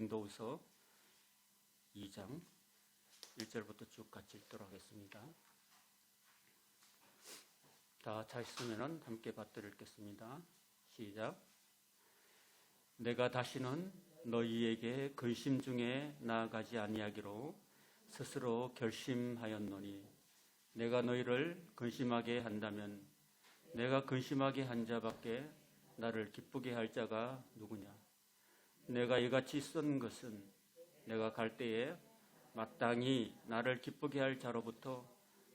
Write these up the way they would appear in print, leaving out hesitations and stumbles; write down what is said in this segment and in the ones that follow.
고린도후서 2장 1절부터 쭉 같이 읽도록 하겠습니다. 다 찾으시면 함께 받들어 읽겠습니다. 시작. 내가 다시는 너희에게 근심 중에 나아가지 아니하기로 스스로 결심하였노니 내가 너희를 근심하게 한다면 내가 근심하게 한 자밖에 나를 기쁘게 할 자가 누구냐. 내가 이같이 쓴 것은 내가 갈 때에 마땅히 나를 기쁘게 할 자로부터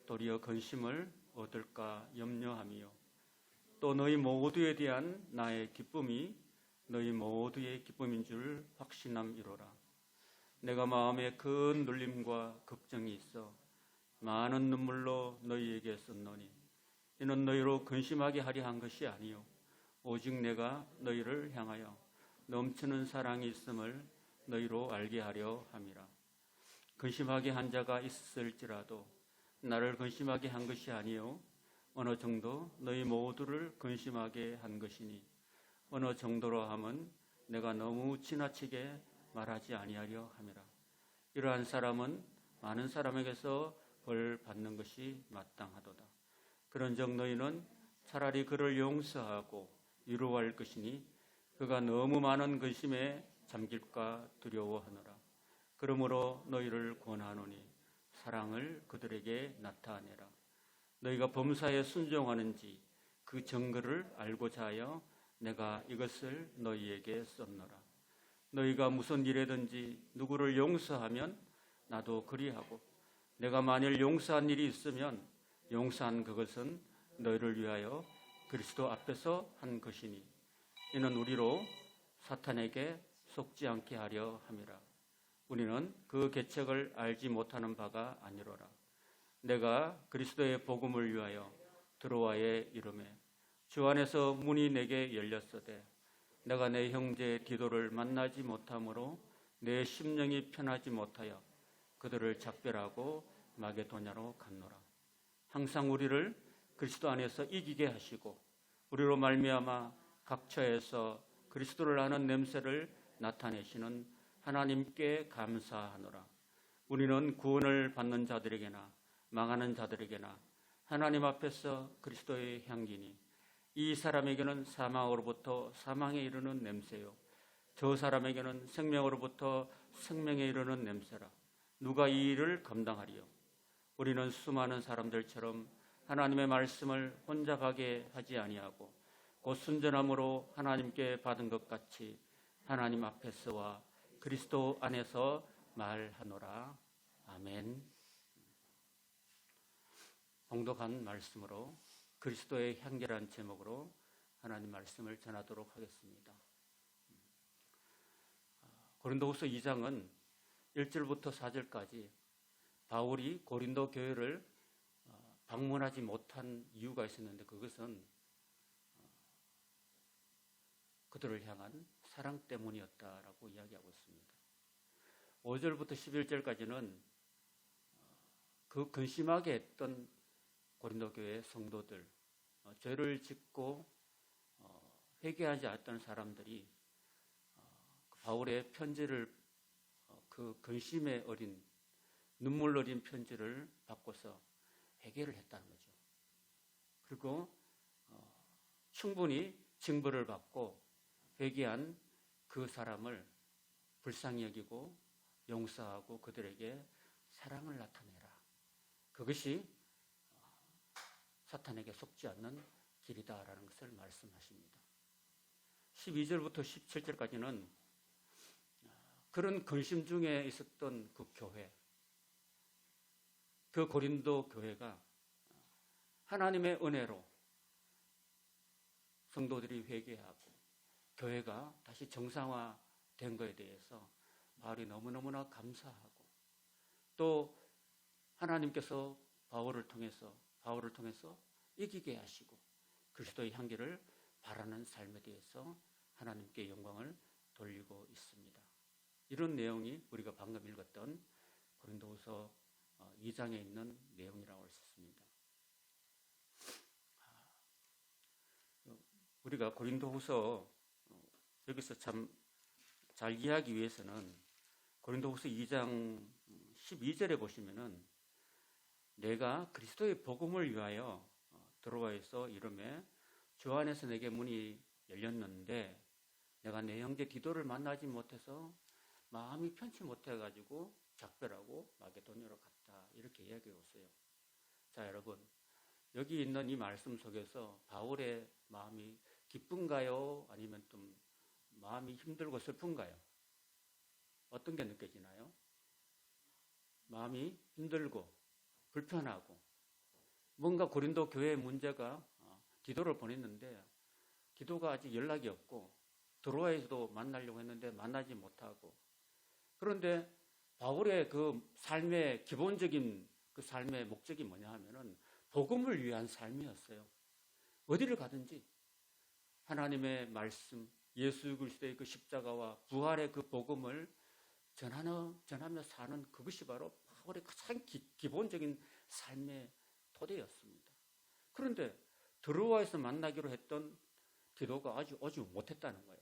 도리어 근심을 얻을까 염려함이요. 또 너희 모두에 대한 나의 기쁨이 너희 모두의 기쁨인 줄 확신함이로라. 내가 마음에 큰 눌림과 걱정이 있어 많은 눈물로 너희에게 썼노니 이는 너희로 근심하게 하려 한 것이 아니요 오직 내가 너희를 향하여 넘치는 사랑이 있음을 너희로 알게 하려 함이라. 근심하게 한 자가 있을지라도 나를 근심하게 한 것이 아니요 어느 정도 너희 모두를 근심하게 한 것이니 어느 정도로 함은 내가 너무 지나치게 말하지 아니하려 함이라. 이러한 사람은 많은 사람에게서 벌 받는 것이 마땅하도다. 그런즉 너희는 차라리 그를 용서하고 위로할 것이니 그가 너무 많은 근심에 잠길까 두려워하노라. 그러므로 너희를 권하노니 사랑을 그들에게 나타내라. 너희가 범사에 순종하는지 그 증거를 알고자 하여 내가 이것을 너희에게 썼노라. 너희가 무슨 일이든지 누구를 용서하면 나도 그리하고 내가 만일 용서한 일이 있으면 용서한 그것은 너희를 위하여 그리스도 앞에서 한 것이니 이는 우리로 사탄에게 속지 않게 하려 함이라. 우리는 그 계책을 알지 못하는 바가 아니로라. 내가 그리스도의 복음을 위하여 드로아에 이르매 주 안에서 문이 내게 열렸으되 내가 내 형제 디도를 만나지 못하므로 내 심령이 편하지 못하여 그들을 작별하고 마게도냐로 갔노라. 항상 우리를 그리스도 안에서 이기게 하시고 우리로 말미암아 각처에서 그리스도를 아는 냄새를 나타내시는 하나님께 감사하노라. 우리는 구원을 받는 자들에게나 망하는 자들에게나 하나님 앞에서 그리스도의 향기니 이 사람에게는 사망으로부터 사망에 이르는 냄새요 저 사람에게는 생명으로부터 생명에 이르는 냄새라. 누가 이 일을 감당하리요? 우리는 수많은 사람들처럼 하나님의 말씀을 혼자 가게 하지 아니하고 곧 순전함으로 하나님께 받은 것 같이 하나님 앞에서와 그리스도 안에서 말하노라. 아멘. 봉독한 말씀으로 그리스도의 향기라는 제목으로 하나님 말씀을 전하도록 하겠습니다. 고린도후서 2장은 1절부터 4절까지 바울이 고린도 교회를 방문하지 못한 이유가 있었는데 그것은 그들을 향한 사랑 때문이었다라고 이야기하고 있습니다. 5절부터 11절까지는 그 근심하게 했던 고린도 교회 성도들, 죄를 짓고 회개하지 않았던 사람들이 바울의 편지를 그 근심에 어린 눈물 어린 편지를 받고서 회개를 했다는 거죠. 그리고 충분히 징벌을 받고 회개한 그 사람을 불쌍히 여기고 용서하고 그들에게 사랑을 나타내라. 그것이 사탄에게 속지 않는 길이다라는 것을 말씀하십니다. 12절부터 17절까지는 그런 근심 중에 있었던 그 교회, 그 고린도 교회가 하나님의 은혜로 성도들이 회개하고 교회가 다시 정상화된 것에 대해서 바울이 너무너무나 감사하고 또 하나님께서 바울을 통해서 이기게 하시고 그리스도의 향기를 바라는 삶에 대해서 하나님께 영광을 돌리고 있습니다. 이런 내용이 우리가 방금 읽었던 고린도후서 2장에 있는 내용이라고 할 수 있습니다. 우리가 고린도후서 여기서 참 잘 이해하기 위해서는 고린도후서 2장 12절에 보시면은 내가 그리스도의 복음을 위하여 드로아에서 이르매 주 안에서 내게 문이 열렸는데 내가 내 형제 디도를 만나지 못해서 마음이 편치 못해가지고 작별하고 마게도냐로 갔다, 이렇게 이야기해 보세요. 자, 여러분, 여기 있는 이 말씀 속에서 바울의 마음이 기쁜가요? 아니면 좀 마음이 힘들고 슬픈가요? 어떤 게 느껴지나요? 마음이 힘들고 불편하고, 뭔가 고린도 교회의 문제가, 디도를 보냈는데 디도가 아직 연락이 없고 드로아에서도 만나려고 했는데 만나지 못하고, 그런데 바울의 그 삶의 기본적인 그 삶의 목적이 뭐냐 하면은 복음을 위한 삶이었어요. 어디를 가든지 하나님의 말씀, 예수 그리스도의 그 십자가와 부활의 그 복음을 전하며 사는, 그것이 바로 바울의 가장 기본적인 삶의 토대였습니다. 그런데 드로아에서 만나기로 했던 디도가 아주 오지 못했다는 거예요.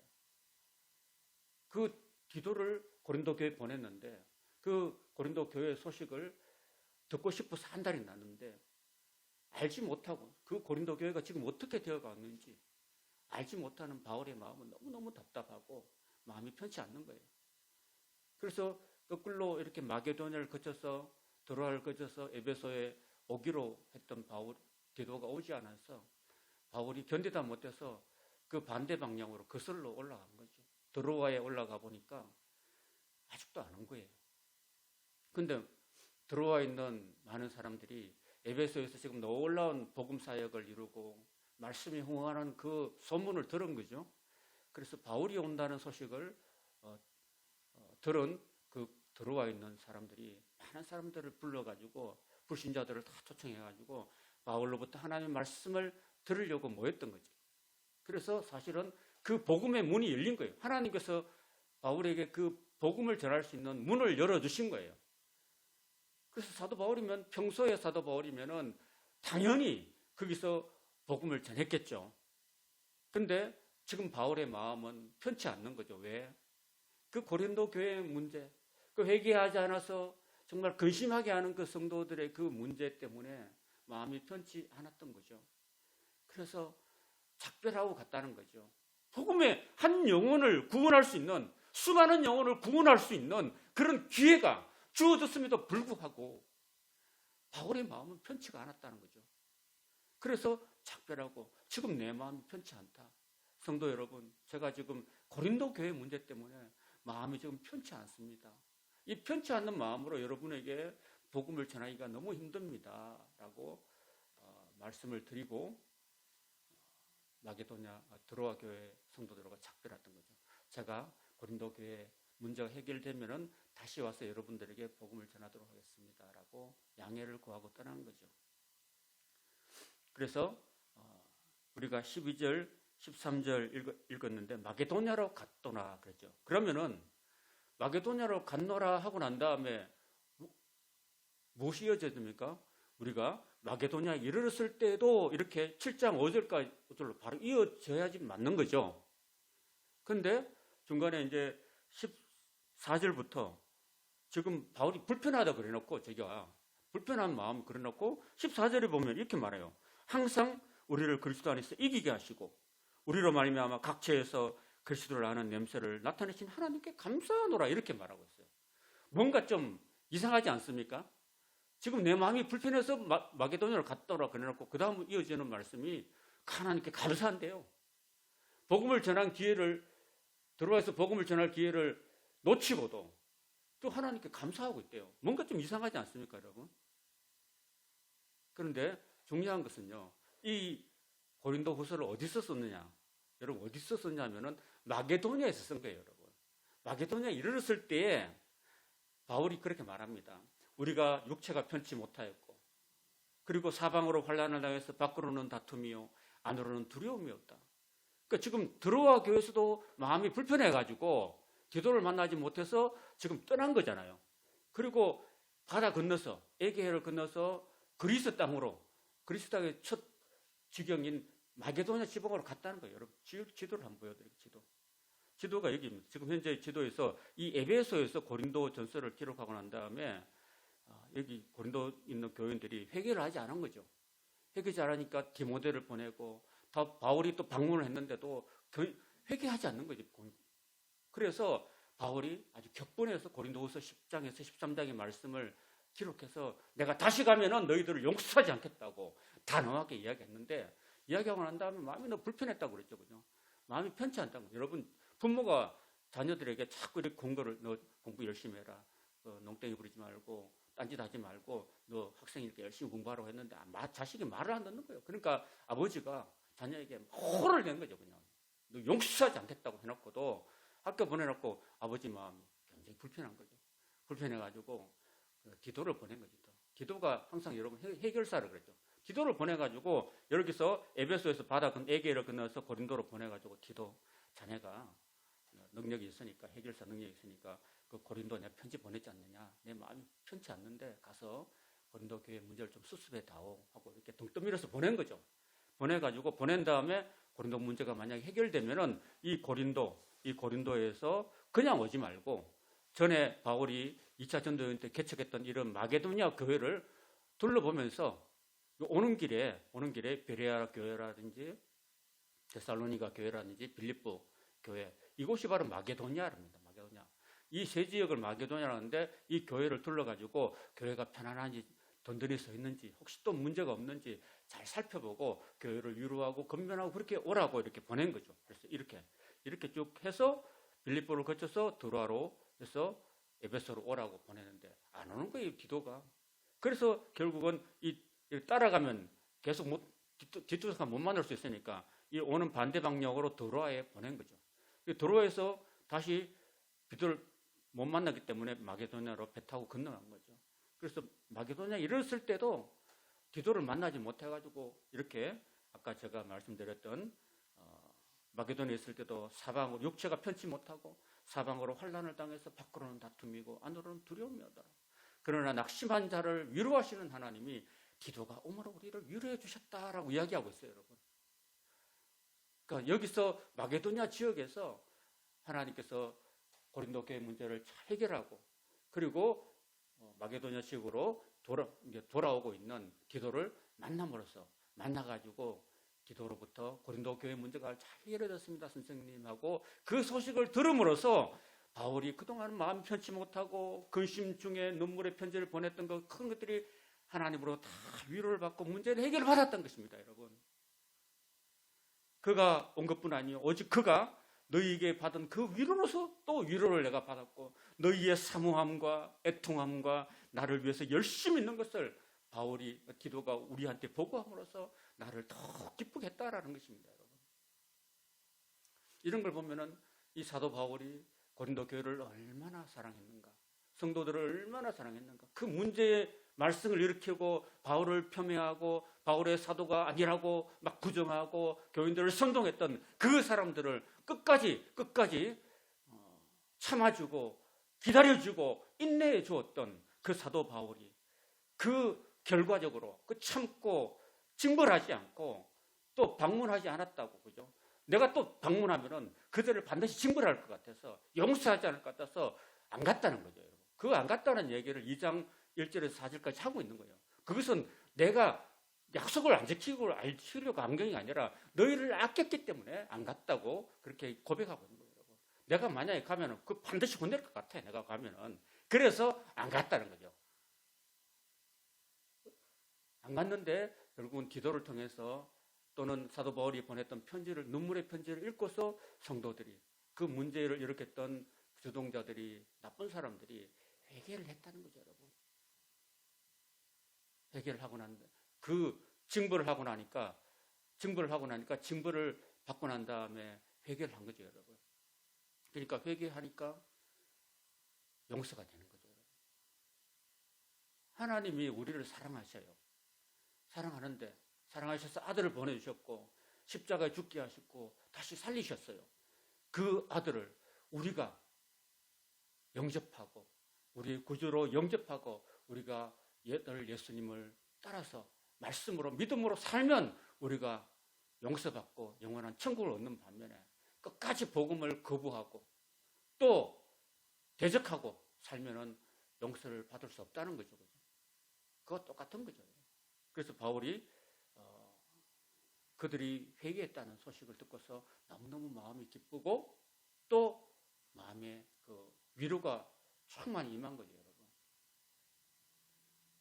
그 디도를 고린도 교회에 보냈는데 그 고린도 교회 소식을 듣고 싶어서 한 달이 났는데 알지 못하고, 그 고린도 교회가 지금 어떻게 되어가는지 알지 못하는 바울의 마음은 너무너무 답답하고 마음이 편치 않는 거예요. 그래서 거꾸로 이렇게 마게도냐를 거쳐서 드로아를 거쳐서 에베소에 오기로 했던 디도가 오지 않아서 바울이 견디다 못해서 그 반대 방향으로 거슬러 올라간 거죠. 드로아에 올라가 보니까 아직도 안 온 거예요. 근데 드로아에 있는 많은 사람들이 에베소에서 지금 놀라운 복음 사역을 이루고 말씀이 흥황하는 그 소문을 들은 거죠. 그래서 바울이 온다는 소식을 들은 그 드로아에 있는 사람들이 많은 사람들을 불러가지고 불신자들을 다 초청해가지고 바울로부터 하나님의 말씀을 들으려고 모였던 거죠. 그래서 사실은 그 복음의 문이 열린 거예요. 하나님께서 바울에게 그 복음을 전할 수 있는 문을 열어주신 거예요. 그래서 사도 바울이면, 평소에 사도 바울이면은 당연히 거기서 복음을 전했겠죠. 근데 지금 바울의 마음은 편치 않는 거죠. 왜? 그 고린도 교회의 문제, 그 회개하지 않아서 정말 근심하게 하는 그 성도들의 그 문제 때문에 마음이 편치 않았던 거죠. 그래서 작별하고 갔다는 거죠. 복음의 한 영혼을 구원할 수 있는, 수많은 영혼을 구원할 수 있는 그런 기회가 주어졌음에도 불구하고 바울의 마음은 편치가 않았다는 거죠. 그래서 작별하고, 지금 내 마음이 편치 않다. 성도 여러분, 제가 지금 고린도 교회 문제 때문에 마음이 지금 편치 않습니다. 이 편치 않는 마음으로 여러분에게 복음을 전하기가 너무 힘듭니다 라고 말씀을 드리고 마게도냐 드로아 교회 성도들과 작별했던 거죠. 제가 고린도 교회 문제가 해결되면은 다시 와서 여러분들에게 복음을 전하도록 하겠습니다 라고 양해를 구하고 떠난 거죠. 그래서 우리가 12절 13절 읽었는데 마게도냐로 갔도나 그랬죠. 그러면은 마게도냐로 갔노라 하고 난 다음에 무엇이 이어져야 됩니까? 우리가 마게도냐에 이르렀을 때도 이렇게 7장 5절로 바로 이어져야지 맞는 거죠. 그런데 중간에 이제 14절부터 지금 바울이 불편하다 그래놓고, 제가 불편한 마음 그래놓고 14절에 보면 이렇게 말해요. 항상 우리를 그리스도 안에서 이기게 하시고 우리로 말미암아 각처에서 그리스도를 아는 냄새를 나타내신 하나님께 감사하노라, 이렇게 말하고 있어요. 뭔가 좀 이상하지 않습니까? 지금 내 마음이 불편해서 마게도냐로 갔더라 그래놓고 그 다음 이어지는 말씀이 하나님께 감사한데요. 복음을 전한 기회를, 들어와서 복음을 전할 기회를 놓치고도 또 하나님께 감사하고 있대요. 뭔가 좀 이상하지 않습니까, 여러분? 그런데 중요한 것은요, 이 고린도 후서를 어디서 썼느냐? 여러분, 어디서 썼냐면은 마게도냐에서 쓴 거예요, 여러분. 마게도냐에 이르렀을 때에 바울이 그렇게 말합니다. 우리가 육체가 편치 못하였고, 그리고 사방으로 환난을 당해서 밖으로는 다툼이요 안으로는 두려움이었다. 그러니까 지금 드로아 교회에서도 마음이 불편해가지고 디도를 만나지 못해서 지금 떠난 거잖아요. 그리고 바다 건너서, 에게해를 건너서 그리스 땅으로, 그리스 땅의 첫 지경인 마게도냐 지방으로 갔다는 거예요. 여러분, 지도를 한번 보여드릴게요. 지도. 지도가 여기입니다. 지금 현재 지도에서 이 에베소에서 고린도 전서를 기록하고 난 다음에 여기 고린도 있는 교인들이 회개를 하지 않은 거죠. 회개하지 않으니까 디모데를 보내고 바울이 또 방문을 했는데도 회개하지 않는 거죠. 그래서 바울이 아주 격분해서 고린도후서 10장에서 13장의 말씀을 기록해서 내가 다시 가면은 너희들을 용서하지 않겠다고 단호하게 이야기했는데, 이야기하고 난 다음에 마음이 너무 불편했다고 그랬죠. 그죠? 마음이 편치 않다고. 여러분, 부모가 자녀들에게 자꾸 이렇게 공부를, 너 공부 열심히 해라, 농땡이 부리지 말고 딴짓 하지 말고 너 학생이니까 열심히 공부하라고 했는데 자식이 말을 안 듣는 거예요. 그러니까 아버지가 자녀에게 호를 낸 거죠. 그냥 너 용서하지 않겠다고 해놓고도 학교 보내놓고 아버지 마음이 굉장히 불편한 거죠. 불편해가지고 디도를 보낸 거죠. 디도가 항상 여러분 해결사를 그랬죠. 디도를 보내가지고 여기서 에베소에서 바다 에게를 건너서 고린도로 보내가지고 디도 자네가 능력이 있으니까, 해결사 능력이 있으니까 그 고린도 내 편지 보냈지 않느냐, 내 마음이 편치 않는데 가서 고린도 교회 문제를 좀 수습해 다오 하고 이렇게 등 떠밀어서 보낸 거죠. 보내가지고 보낸 다음에 고린도 문제가 만약에 해결되면은 이 고린도에서 그냥 오지 말고 전에 바울이 2차 전도여행 때 개척했던 이런 마게도니아 교회를 둘러보면서 오는 길에 베레아 교회라든지 데살로니가 교회라든지 빌립보 교회, 이곳이 바로 마게도니아랍니다. 마게도니아. 이 세 지역을 마게도니아라는데 이 교회를 둘러가지고 교회가 편안한지 든든히 서 있는지 혹시 또 문제가 없는지 잘 살펴보고 교회를 위로하고 건면하고 그렇게 오라고 이렇게 보낸 거죠. 그래서 이렇게 쭉 해서 빌립보를 거쳐서 드로아로 해서 에베소로 오라고 보내는데 안 오는 거예요, 디도가. 그래서 결국은 이 따라가면 계속 뒤쫓아가 못 만날 수 있으니까 이 오는 반대 방향으로 드로아에 보낸 거죠. 드로아에서 다시 디도를 못 만나기 때문에 마게도냐로 배 타고 건너간 거죠. 그래서 마게도냐 이랬을 때도 디도를 만나지 못해가지고 이렇게 아까 제가 말씀드렸던 마게도냐에 있을 때도 사방으로 육체가 편치 못하고 사방으로 환난을 당해서 밖으로는 다툼이고 안으로는 두려움이 오더라. 그러나 낙심한 자를 위로하시는 하나님이 디도가 오므로 우리를 위로해 주셨다라고 이야기하고 있어요, 여러분. 그러니까 여기서 마게도냐 지역에서 하나님께서 고린도 교회 문제를 잘 해결하고 그리고 마게도냐 지역으로 돌아오고 있는 디도를 만나가지고 디도로부터 고린도 교회 문제가 잘 해결되었습니다, 선생님하고 그 소식을 들음으로써 바울이 그동안 마음 편치 못하고 근심 중에 눈물의 편지를 보냈던 큰 것들이 하나님으로 다 위로를 받고 문제를 해결받았던 것입니다, 여러분. 그가 온 것뿐 아니요 오직 그가 너희에게 받은 그 위로로서 또 위로를 내가 받았고 너희의 사모함과 애통함과 나를 위해서 열심히 있는 것을 디도가 우리한테 보고함으로써 나를 더 기쁘게 했다라는 것입니다, 여러분. 이런 걸 보면은 이 사도 바울이 고린도 교회를 얼마나 사랑했는가, 성도들을 얼마나 사랑했는가, 그 문제의 말씀을 일으키고 바울을 폄훼하고 바울의 사도가 아니라고 막 부정하고 교인들을 선동했던 그 사람들을 끝까지 참아주고 기다려주고 인내해 주었던 그 사도 바울이 그 결과적으로 그 참고 징벌하지 않고 또 방문하지 않았다고, 그죠? 내가 또 방문하면은 그들을 반드시 징벌할 것 같아서 용서하지 않을 것 같아서 안 갔다는 거죠, 여러분. 그 안 갔다는 얘기를 2장 1절에서 4절까지 하고 있는 거예요. 그것은 내가 약속을 안 지키려고 한 게 아니라 너희를 아꼈기 때문에 안 갔다고 그렇게 고백하고 있는 거예요, 여러분. 내가 만약에 가면은 그 반드시 혼낼 것 같아, 내가 가면은. 그래서 안 갔다는 거죠. 안 갔는데 결국은 기도를 통해서 또는 사도 바울이 보냈던 눈물의 편지를 읽고서 성도들이 그 문제를 일으켰던 주동자들이, 나쁜 사람들이 회개를 했다는 거죠, 여러분. 회개를 하고 징벌을 하고 나니까 징벌을 받고 난 다음에 회개를 한 거죠, 여러분. 그러니까 회개하니까 용서가 되는 거죠, 여러분. 하나님이 우리를 사랑하셔요. 사랑하셔서 아들을 보내주셨고 십자가에 죽게 하셨고 다시 살리셨어요. 그 아들을 우리가 영접하고 우리 구주로 영접하고 우리가 예수님을 따라서 말씀으로 믿음으로 살면 우리가 용서받고 영원한 천국을 얻는 반면에 끝까지 복음을 거부하고 또 대적하고 살면은 용서를 받을 수 없다는 거죠. 그거 똑같은 거죠. 그래서 바울이 그들이 회개했다는 소식을 듣고서 너무너무 마음이 기쁘고 또 마음에 그 위로가 충만히 임한 거죠, 여러분.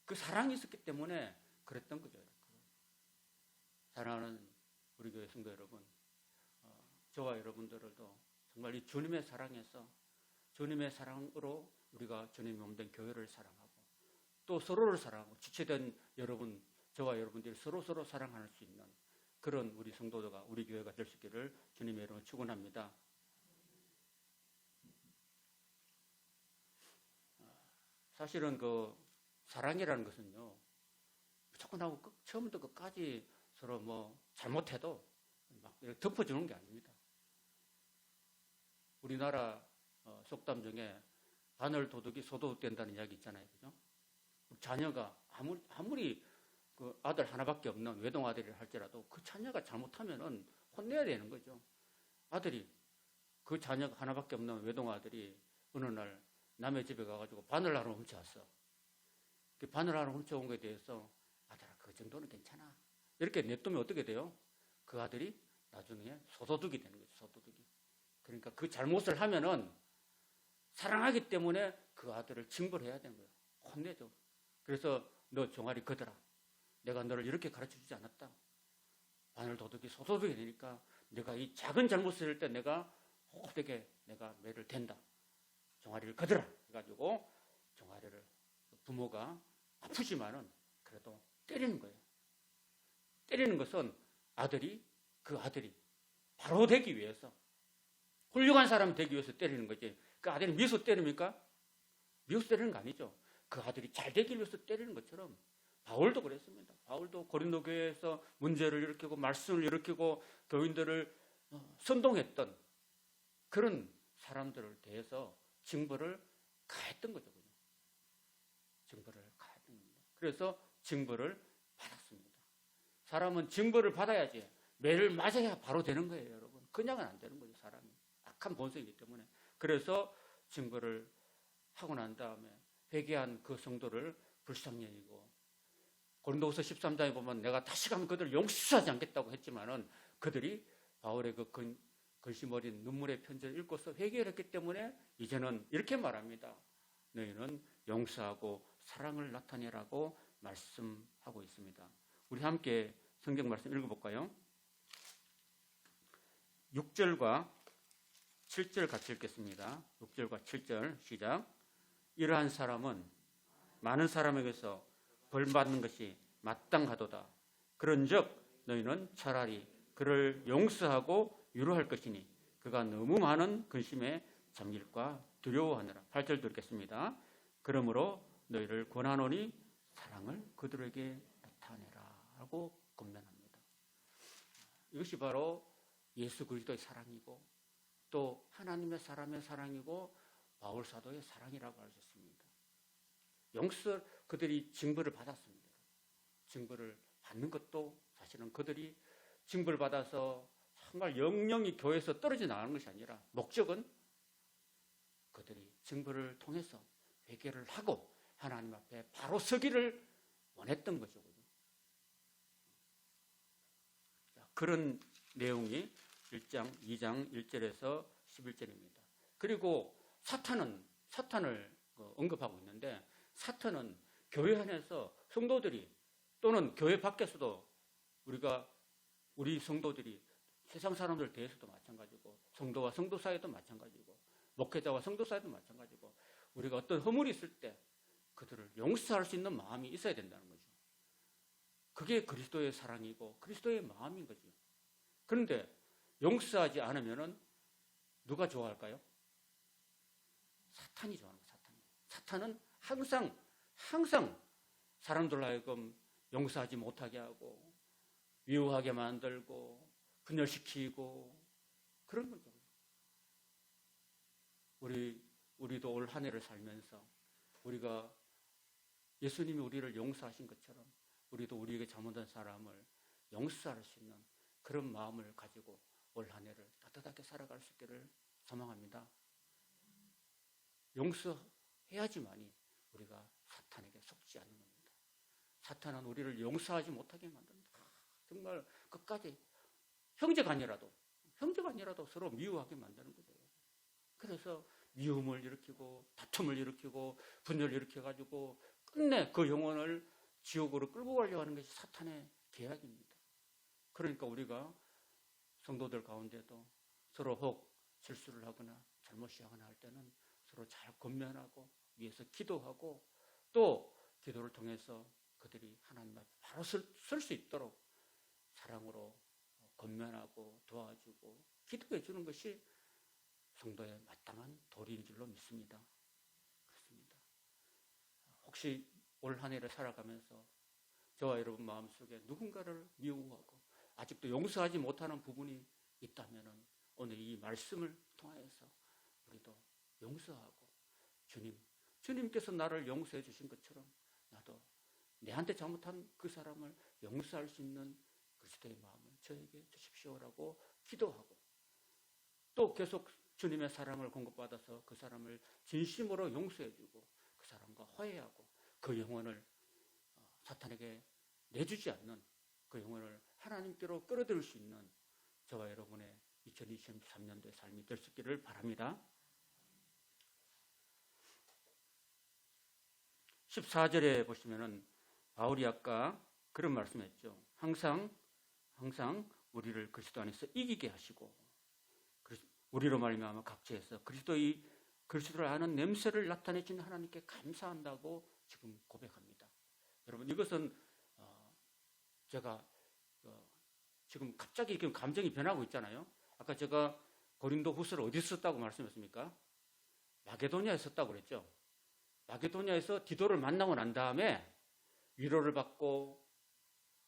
그 사랑이 있었기 때문에 그랬던 거죠. 사랑하는 우리 교회 성도 여러분, 저와 여러분들도 정말 이 주님의 사랑에서 주님의 사랑으로 우리가 주님의 몸된 교회를 사랑하고 또 서로를 사랑하고 지체된 여러분, 저와 여러분들이 서로 사랑할 수 있는 그런 우리 성도들과 우리 교회가 될 수 있기를 주님의 이름으로 축원합니다. 사실은 그 사랑이라는 것은요, 무조건 하고 처음부터 끝까지 서로 뭐 잘못해도 막 이렇게 덮어주는 게 아닙니다. 우리나라 속담 중에 바늘 도둑이 소도둑 된다는 이야기 있잖아요, 그죠? 자녀가 아무리 그 아들 하나밖에 없는 외동 아들이라 할지라도 그 자녀가 잘못하면은 혼내야 되는 거죠. 아들이 그 자녀가 하나밖에 없는 외동 아들이 어느 날 남의 집에 가가지고 바늘 하나 훔쳐왔어. 그 바늘 하나 훔쳐온 거에 대해서 아들아 그 정도는 괜찮아. 이렇게 냅두면 어떻게 돼요? 그 아들이 나중에 소도둑이 되는 거죠. 소도둑이. 그러니까 그 잘못을 하면은 사랑하기 때문에 그 아들을 징벌해야 되는 거예요. 혼내죠. 그래서 너 종아리 걷어라. 내가 너를 이렇게 가르쳐주지 않았다. 바늘 도둑이 소도둑이 되니까 내가 이 작은 잘못을 할 때 내가 호되게 내가 매를 댄다. 종아리를 걷어라. 해가지고 종아리를 부모가 아프지만은 그래도 때리는 거예요. 때리는 것은 그 아들이 바로 되기 위해서 훌륭한 사람 되기 위해서 때리는 거지. 그 아들이 미워서 때립니까? 미워서 때리는 거 아니죠. 그 아들이 잘 되기 위해서 때리는 것처럼 바울도 그랬습니다. 바울도 고린도 교회에서 문제를 일으키고 말씀을 일으키고 교인들을 선동했던 그런 사람들을 대해서 징벌을 가했던 거죠. 징벌을 가했던 겁니다. 그래서 징벌을 받았습니다. 사람은 징벌을 받아야지 매를 맞아야 바로 되는 거예요, 여러분. 그냥은 안 되는 거죠, 사람이. 악한 본성이기 때문에. 그래서 징벌을 하고 난 다음에 회개한 그 성도를 불쌍히 여기고 고린도후서 13장에 보면 내가 다시금 그들을 용서하지 않겠다고 했지만은 그들이 바울의 그 글씨 어린 눈물의 편지를 읽고서 회개를 했기 때문에 이제는 이렇게 말합니다. 너희는 용서하고 사랑을 나타내라고 말씀하고 있습니다. 우리 함께 성경 말씀 읽어볼까요? 6절과 7절 같이 읽겠습니다. 6절과 7절 시작. 이러한 사람은 많은 사람에게서 벌받는 것이 마땅하도다. 그런즉 너희는 차라리 그를 용서하고 위로할 것이니 그가 너무 많은 근심에 잠길까 두려워하느라. 8절 듣겠습니다. 그러므로 너희를 권하노니 사랑을 그들에게 나타내라 하고 권면합니다. 이것이 바로 예수 그리스도의 사랑이고 또 하나님의 사람의 사랑이고 바울 사도의 사랑이라고 할 수 있습니다. 그들이 징벌을 받았습니다. 징벌을 받는 것도 사실은 그들이 징벌을 받아서 정말 영영이 교회에서 떨어져 나가는 것이 아니라 목적은 그들이 징벌을 통해서 회개를 하고 하나님 앞에 바로 서기를 원했던 거죠. 그런 내용이 1장, 2장 1절에서 11절입니다. 그리고 사탄을 언급하고 있는데 사탄은 교회 안에서 성도들이 또는 교회 밖에서도 우리 성도들이 세상 사람들 대해서도 마찬가지고 성도와 성도 사이도 마찬가지고 목회자와 성도 사이도 마찬가지고 우리가 어떤 허물이 있을 때 그들을 용서할 수 있는 마음이 있어야 된다는 거죠. 그게 그리스도의 사랑이고 그리스도의 마음인 거죠. 그런데 용서하지 않으면은 누가 좋아할까요? 사탄이 좋아하는 거예요. 사탄은 항상 사람들 하여금 용서하지 못하게 하고 미워하게 만들고 분열시키고 그런 거죠. 우리도 올 한 해를 살면서 우리가 예수님이 우리를 용서하신 것처럼 우리도 우리에게 잘못한 사람을 용서할 수 있는 그런 마음을 가지고 올 한 해를 따뜻하게 살아갈 수 있기를 소망합니다. 용서해야지만이 우리가 사탄에게 속지 않는 겁니다. 사탄은 우리를 용서하지 못하게 만듭니다. 정말 끝까지 형제간이라도 서로 미워하게 만드는 거죠. 그래서 미움을 일으키고 다툼을 일으키고 분열을 일으켜가지고 끝내 그 영혼을 지옥으로 끌고 가려고 하는 것이 사탄의 계략입니다. 그러니까 우리가 성도들 가운데도 서로 혹 실수를 하거나 잘못이 하거나 할 때는 서로 잘 권면하고 위해서 기도하고 또 기도를 통해서 그들이 하나님 앞에 바로 설 수 있도록 사랑으로 권면하고 도와주고 기도해 주는 것이 성도의 마땅한 도리인 줄로 믿습니다. 그렇습니다. 혹시 올 한 해를 살아가면서 저와 여러분 마음속에 누군가를 미워하고 아직도 용서하지 못하는 부분이 있다면 오늘 이 말씀을 통하여서 우리도 용서하고 주님께서 나를 용서해 주신 것처럼 나도 내한테 잘못한 그 사람을 용서할 수 있는 그리스도의 마음을 저에게 주십시오라고 기도하고 또 계속 주님의 사랑을 공급받아서 그 사람을 진심으로 용서해주고 그 사람과 화해하고 그 영혼을 사탄에게 내주지 않는 그 영혼을 하나님께로 끌어들일 수 있는 저와 여러분의 2023년도의 삶이 될 수 있기를 바랍니다. 14절에 보시면은 바울이 아까 그런 말씀했죠. 항상 우리를 그리스도 안에서 이기게 하시고 우리로 말미암아 각처에서 그리스도를 아는 냄새를 나타내신 하나님께 감사한다고 지금 고백합니다. 여러분 이것은 제가 지금 갑자기 감정이 변하고 있잖아요. 아까 제가 고린도후서를 어디서 썼다고 말씀했습니까? 마게도냐에 썼다고 그랬죠. 마게도냐에서 디도를 만나고 난 다음에 위로를 받고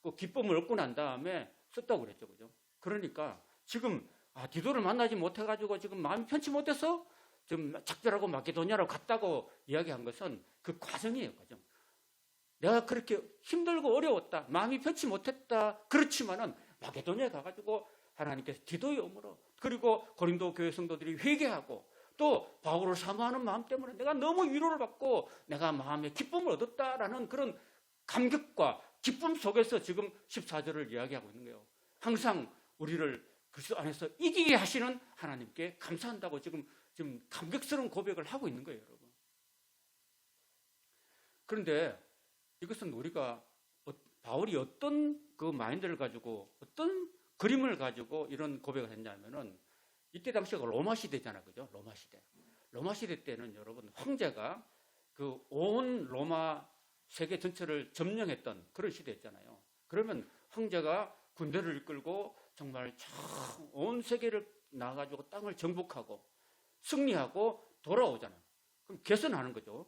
또 기쁨을 얻고 난 다음에 썼다고 그랬죠. 그죠? 그러니까 지금 디도를 만나지 못해가지고 지금 마음이 편치 못해서 지금 작별하고 마게도냐로 갔다고 이야기한 것은 그 과정이에요. 과정. 내가 그렇게 힘들고 어려웠다. 마음이 편치 못했다. 그렇지만은 마게도냐에 가가지고 하나님께서 디도의 오므로 그리고 고린도 교회 성도들이 회개하고 또 바울을 사모하는 마음 때문에 내가 너무 위로를 받고 내가 마음에 기쁨을 얻었다라는 그런 감격과 기쁨 속에서 지금 14절을 이야기하고 있는 거예요. 항상 우리를 그리스도 안에서 이기게 하시는 하나님께 감사한다고 지금 감격스러운 고백을 하고 있는 거예요, 여러분. 그런데 이것은 우리가 바울이 어떤 그 마인드를 가지고 어떤 그림을 가지고 이런 고백을 했냐면은 이때 당시가 로마 시대잖아요, 그죠? 로마 시대 때는 여러분 황제가 그 온 로마 세계 전체를 점령했던 그런 시대였잖아요. 그러면 황제가 군대를 이끌고 정말 온 세계를 나가지고 땅을 정복하고 승리하고 돌아오잖아요. 그럼 개선하는 거죠.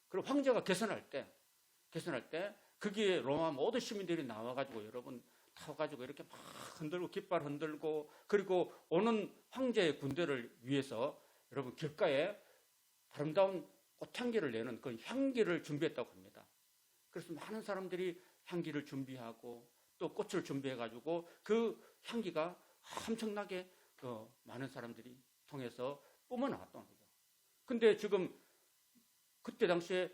그리고 황제가 개선할 때 거기에 로마 모든 시민들이 나와가지고 여러분 타가지고 이렇게 막 흔들고 깃발 흔들고 그리고 오는 황제의 군대를 위해서 여러분 길가에 아름다운 꽃향기를 내는 그 향기를 준비했다고 합니다. 그래서 많은 사람들이 향기를 준비하고 또 꽃을 준비해가지고 그 향기가 엄청나게 많은 사람들이 통해서 뿜어나왔던 거죠. 근데 지금 그때 당시에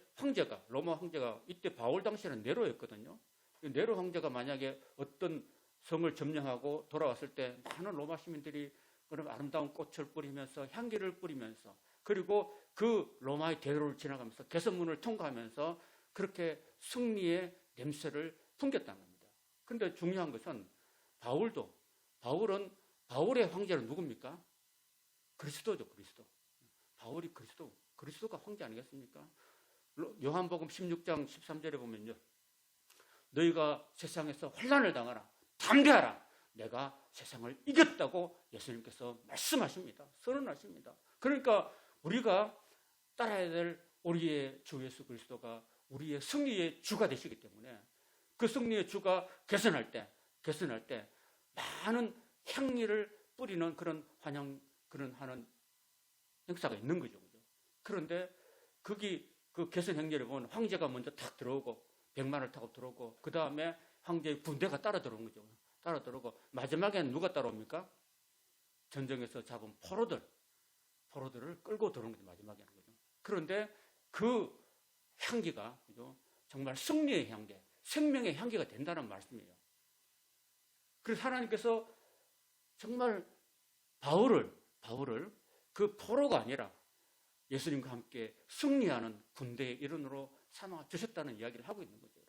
로마 황제가 이때 바울 당시에는 네로였거든요. 네로 황제가 만약에 어떤 성을 점령하고 돌아왔을 때 많은 로마 시민들이 그런 아름다운 꽃을 뿌리면서 향기를 뿌리면서 그리고 그 로마의 대로를 지나가면서 개선문을 통과하면서 그렇게 승리의 냄새를 풍겼다는 겁니다. 그런데 중요한 것은 바울의 황제는 누굽니까? 그리스도죠, 그리스도. 바울이 그리스도가 황제 아니겠습니까? 요한복음 16장 13절에 보면요. 너희가 세상에서 환난을 당하라. 담대하라. 내가 세상을 이겼다고 예수님께서 말씀하십니다. 선언하십니다. 그러니까 우리가 따라야 될 우리의 주 예수 그리스도가 우리의 승리의 주가 되시기 때문에 그 승리의 주가 개선할 때 많은 향기를 뿌리는 그런 하는 행사가 있는 거죠. 그런데 거기 그 개선 행렬에 보면 황제가 먼저 탁 들어오고 백마를 타고 들어오고 그 다음에 황제의 군대가 따라 들어온 거죠. 따라 들어오고 마지막에는 누가 따라옵니까? 전쟁에서 잡은 포로들을 끌고 들어오는 거죠. 마지막에 하는 거죠. 그런데 그 향기가, 그죠? 정말 승리의 향기, 생명의 향기가 된다는 말씀이에요. 그래서 하나님께서 정말 바울을 그 포로가 아니라 예수님과 함께 승리하는 군대의 일원으로 삼아 주셨다는 이야기를 하고 있는 거죠.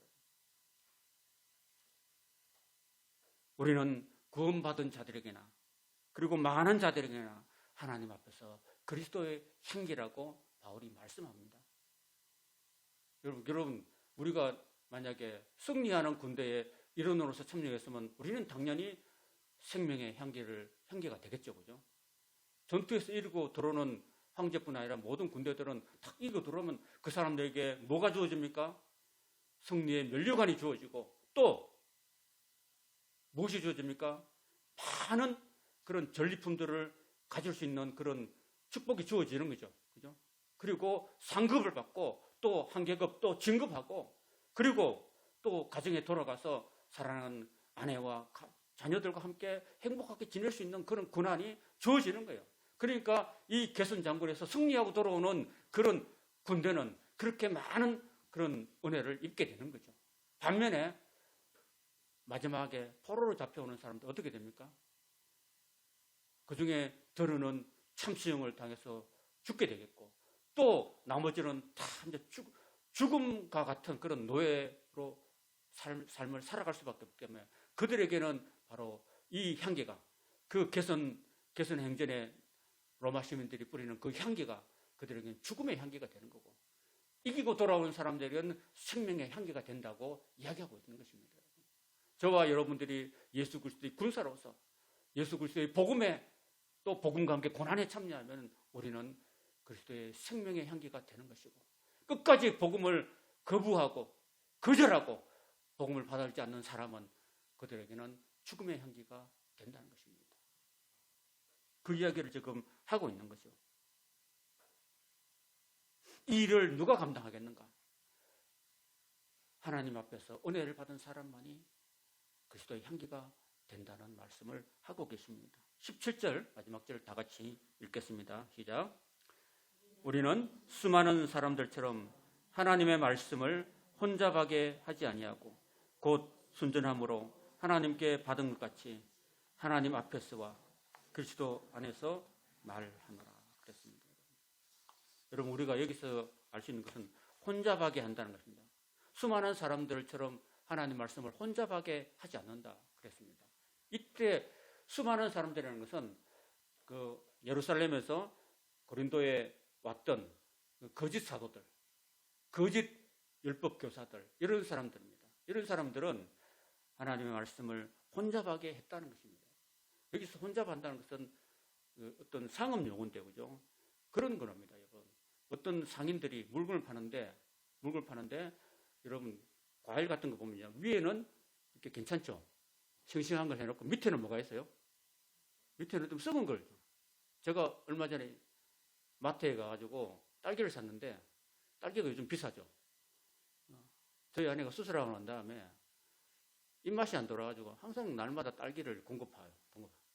우리는 구원받은 자들에게나 그리고 많은 자들에게나 하나님 앞에서 그리스도의 향기라고 바울이 말씀합니다. 여러분, 우리가 만약에 승리하는 군대의 일원으로서 참여했으면 우리는 당연히 생명의 향기가 되겠죠. 그죠? 전투에서 이기고 들어오는 황제뿐 아니라 모든 군대들은 탁 이기고 들어오면 그 사람들에게 뭐가 주어집니까? 승리의 면류관이 주어지고 또 무엇이 주어집니까? 많은 그런 전리품들을 가질 수 있는 그런 축복이 주어지는 거죠. 그죠? 그리고 상급을 받고 또 한 계급 또 진급하고 그리고 또 가정에 돌아가서 사랑하는 아내와 자녀들과 함께 행복하게 지낼 수 있는 그런 권한이 주어지는 거예요. 그러니까 이 개선 장군에서 승리하고 돌아오는 그런 군대는 그렇게 많은 그런 은혜를 입게 되는 거죠. 반면에 마지막에 포로로 잡혀오는 사람들 어떻게 됩니까? 그 중에 들어는 참수형을 당해서 죽게 되겠고 또 나머지는 다 이제 죽음과 같은 그런 노예로 삶을 살아갈 수밖에 없기 때문에 그들에게는 바로 이 향기가 그 개선 행전에 로마 시민들이 뿌리는 그 향기가 그들에게는 죽음의 향기가 되는 거고 이기고 돌아오는 사람들에게는 생명의 향기가 된다고 이야기하고 있는 것입니다. 저와 여러분들이 예수 그리스도의 군사로서 예수 그리스도의 복음에 또 복음과 함께 고난에 참여하면 우리는 그리스도의 생명의 향기가 되는 것이고 끝까지 복음을 거부하고 거절하고 복음을 받아들이지 않는 사람은 그들에게는 죽음의 향기가 된다는 것입니다. 그 이야기를 지금 하고 있는 거죠. 이 일을 누가 감당하겠는가? 하나님 앞에서 은혜를 받은 사람만이 그리스도의 향기가 된다는 말씀을 하고 계십니다. 17절 마지막 절 다 같이 읽겠습니다. 시작. 우리는 수많은 사람들처럼 하나님의 말씀을 혼잡하게 하지 아니하고 곧 순전함으로 하나님께 받은 것 같이 하나님 앞에서와 그리스도 안에서 말하노라 그랬습니다. 여러분 우리가 여기서 알 수 있는 것은 혼잡하게 한다는 것입니다. 수많은 사람들처럼 하나님 말씀을 혼잡하게 하지 않는다 그랬습니다. 이때 수많은 사람들이라는 것은 그 예루살렘에서 고린도에 왔던 거짓 사도들, 거짓 율법 교사들 이런 사람들입니다. 이런 사람들은 하나님의 말씀을 혼잡하게 했다는 것입니다. 여기서 혼잡한다는 것은 어떤 상업 용어인데 그죠? 그런 거랍니다, 여러분. 어떤 상인들이 물건을 파는데 여러분 과일 같은 거 보면요 위에는 이렇게 괜찮죠? 싱싱한 걸 해놓고 밑에는 뭐가 있어요? 밑에는 좀 썩은 걸. 제가 얼마 전에 마트에 가가지고 딸기를 샀는데 딸기가 요즘 비싸죠. 저희 아내가 수술하고 난 다음에 입맛이 안 돌아가지고 항상 날마다 딸기를 공급해요.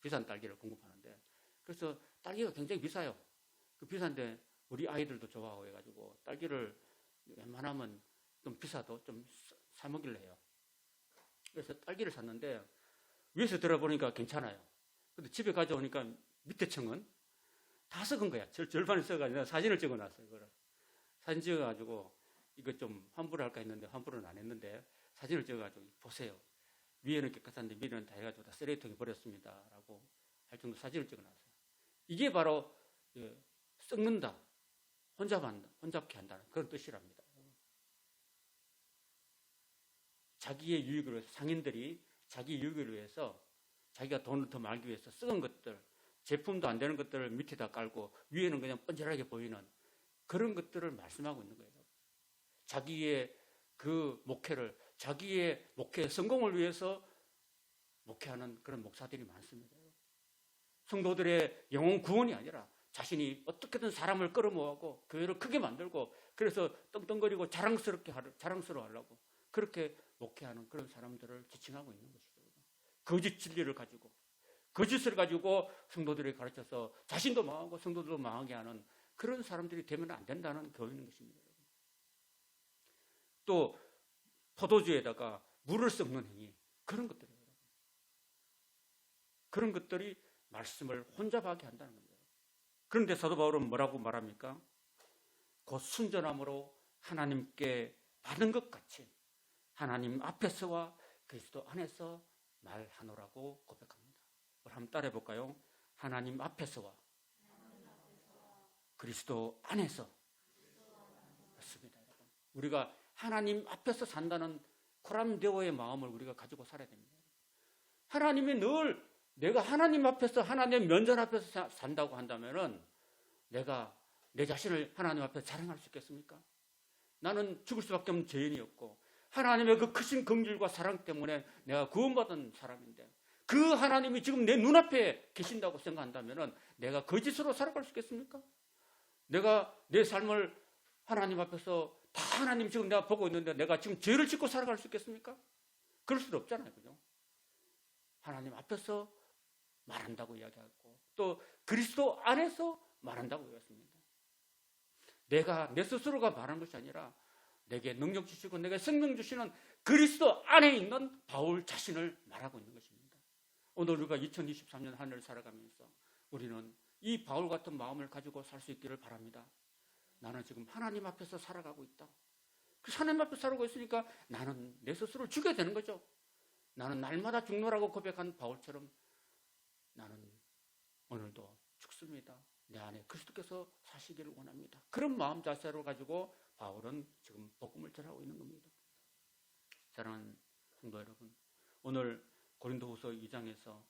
비싼 딸기를 공급하는데 그래서 딸기가 굉장히 비싸요. 그 비싼데 우리 아이들도 좋아하고 해가지고 딸기를 웬만하면 좀 비싸도 좀 사 먹으려 해요. 그래서 딸기를 샀는데 위에서 들어보니까 괜찮아요. 근데 집에 가져오니까 밑에 층은 다 썩은 거야. 절반이 썩어가지고 사진을 찍어놨어요. 이거를. 사진 찍어가지고 이거 좀 환불을 할까 했는데 환불은 안 했는데 사진을 찍어가지고 보세요. 위에는 깨끗한데 밑에는 다 해가지고 다 쓰레기통에 버렸습니다. 라고 할 정도 사진을 찍어놨어요. 이게 바로 썩는다, 혼잡케 한다는 그런 뜻이랍니다. 자기의 유익을 위해서 상인들이 자기 유익을 위해서 자기가 돈을 더 말기 위해서 썩은 것들, 제품도 안 되는 것들을 밑에다 깔고 위에는 그냥 뻔질하게 보이는 그런 것들을 말씀하고 있는 거예요. 자기의 그 목회를 자기의 목회 성공을 위해서 목회하는 그런 목사들이 많습니다. 성도들의 영혼 구원이 아니라 자신이 어떻게든 사람을 끌어모으고 교회를 크게 만들고 그래서 떵떵거리고 자랑스러워하려고 그렇게 목회하는 그런 사람들을 지칭하고 있는 것이죠. 거짓 진리를 가지고 거짓을 가지고 성도들에게 가르쳐서 자신도 망하고 성도들도 망하게 하는 그런 사람들이 되면 안 된다는 교훈인 것입니다. 또 포도주에다가 물을 섞는 행위, 그런 것들이에요. 그런 것들이 말씀을 혼잡하게 한다는 거예요. 그런데 사도 바울은 뭐라고 말합니까? 곧 순전함으로 하나님께 받은 것 같이 하나님 앞에서와 그리스도 안에서 말하노라고 고백합니다. 한번 따라해 볼까요? 하나님 앞에서와 그리스도 안에서. 맞습니다, 여러분. 우리가 하나님 앞에서 산다는 코람데오의 마음을 우리가 가지고 살아야 됩니다. 하나님이 늘 내가 하나님 앞에서, 하나님의 면전 앞에서 산다고 한다면은 내가 내 자신을 하나님 앞에 자랑할 수 있겠습니까? 나는 죽을 수밖에 없는 죄인이었고 하나님의 그 크신 긍휼과 사랑 때문에 내가 구원받은 사람인데 그 하나님이 지금 내 눈앞에 계신다고 생각한다면은 내가 거짓으로 살아갈 수 있겠습니까? 내가 내 삶을 하나님 앞에서 다 하나님 지금 내가 보고 있는데 내가 지금 죄를 짓고 살아갈 수 있겠습니까? 그럴 수도 없잖아요. 그죠? 하나님 앞에서 말한다고 이야기하고 또 그리스도 안에서 말한다고 이야기했습니다. 내가 내 스스로가 말한 것이 아니라 내게 능력 주시고 내게 생명 주시는 그리스도 안에 있는 바울 자신을 말하고 있는 것입니다. 오늘 우리가 2023년 한 해를 살아가면서 우리는 이 바울 같은 마음을 가지고 살 수 있기를 바랍니다. 나는 지금 하나님 앞에서 살아가고 있다. 그 하나님 앞에서 살아가고 있으니까 나는 내 스스로를 죽여야 되는 거죠. 나는 날마다 죽노라고 고백한 바울처럼 나는 오늘도 죽습니다. 내 안에 그리스도께서 사시기를 원합니다. 그런 마음 자세로 가지고 바울은 지금 복음을 전하고 있는 겁니다. 사랑하는 성도 여러분, 오늘 고린도후서 2장에서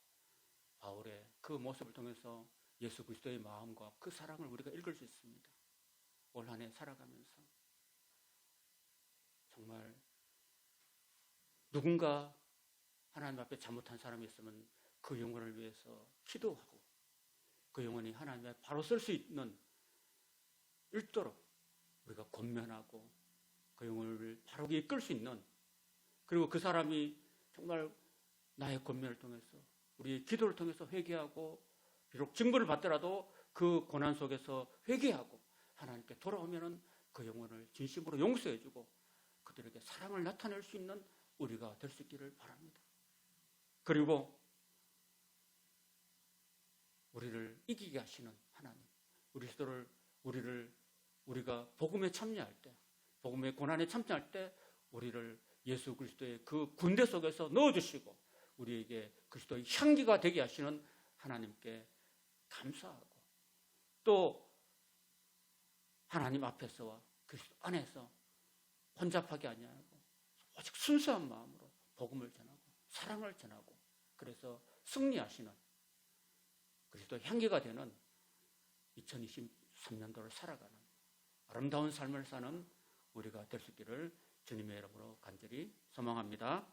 바울의 그 모습을 통해서 예수 그리스도의 마음과 그 사랑을 우리가 읽을 수 있습니다. 올 한 해 살아가면서 정말 누군가 하나님 앞에 잘못한 사람이 있으면 그 영혼을 위해서 기도하고 그 영혼이 하나님 앞에 바로 설 수 있는 일도록 우리가 권면하고 그 영혼을 바로 이끌 수 있는, 그리고 그 사람이 정말 나의 권면을 통해서 우리의 기도를 통해서 회개하고 비록 증거를 받더라도 그 고난 속에서 회개하고 하나님께 돌아오면은 그 영혼을 진심으로 용서해주고 그들에게 사랑을 나타낼 수 있는 우리가 될 수 있기를 바랍니다. 그리고 우리를 이기게 하시는 하나님, 우리가 복음에 참여할 때, 복음의 고난에 참여할 때 우리를 예수 그리스도의 그 군대 속에서 넣어주시고 우리에게 그리스도의 향기가 되게 하시는 하나님께 감사하고 또 하나님 앞에서와 그리스도 안에서 혼잡하게 아니하고 오직 순수한 마음으로 복음을 전하고 사랑을 전하고 그래서 승리하시는 그리스도의 향기가 되는 2023년도를 살아가는 아름다운 삶을 사는 우리가 될 수 있기를 주님의 이름으로 간절히 소망합니다.